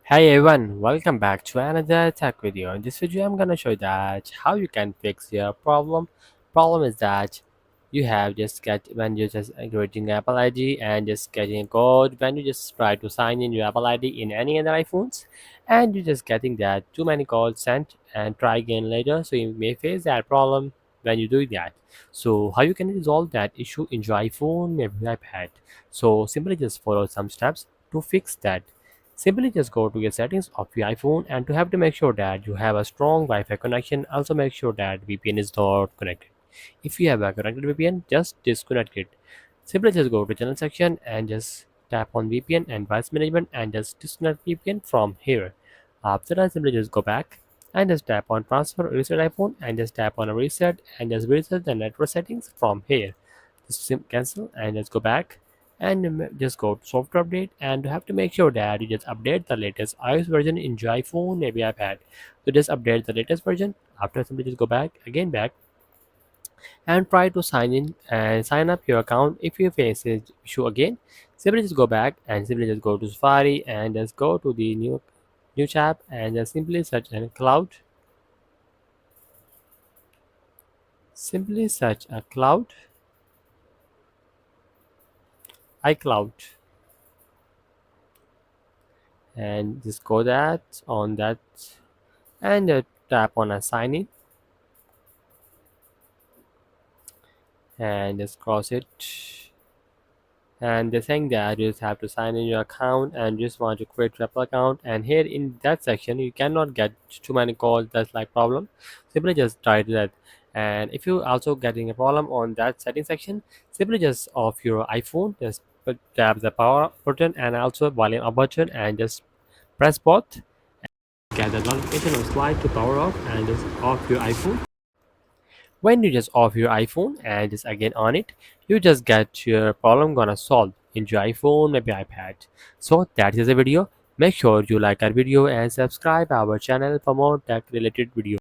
Hey everyone, welcome back to another tech video. In this video, I'm gonna show you that how you can fix your problem. Problem is that you have just get when you're just creating Apple ID and just getting a code when you just try to sign in your Apple ID in any other iPhones, and you're just getting that too many calls sent and try again later. So you may face that problem when you do that. So how you can resolve that issue in your iPhone, maybe iPad? So simply just follow some steps to fix that. Simply just go to your settings of your iPhone and to have to make sure that you have a strong Wi-Fi connection. Also make sure that VPN is not connected. If you have a connected VPN, just disconnect it. Simply just go to channel section and just tap on VPN and device management and just disconnect VPN from here. After that, simply just go back and just tap on transfer reset iPhone and just tap on a reset and just reset the network settings from here. Just cancel and just go back and just go to software update and you have to make sure that you just update the latest iOS version in your iPhone, maybe iPad. So just update the latest version. After simply just go back and try to sign in and sign up your account. If you face this issue again, simply just go back and simply just go to Safari and just go to the new tab and just simply search in cloud. Simply search a cloud, iCloud, and just go that on that and tap on a sign in and just cross it, and they're saying that you just have to sign in your account and just want to create your Apple account, and here in that section you cannot get too many calls. That's like problem. Simply just try that. And if you also getting a problem on that setting section, simply just off your iPhone, just tap the power button and also volume up button and just press both, get the notification of slide to power off and just off your iPhone. When you just off your iPhone and just again on it, you just get your problem gonna solve in your iPhone, maybe iPad. So that is the video. Make sure you like our video and subscribe our channel for more tech related videos.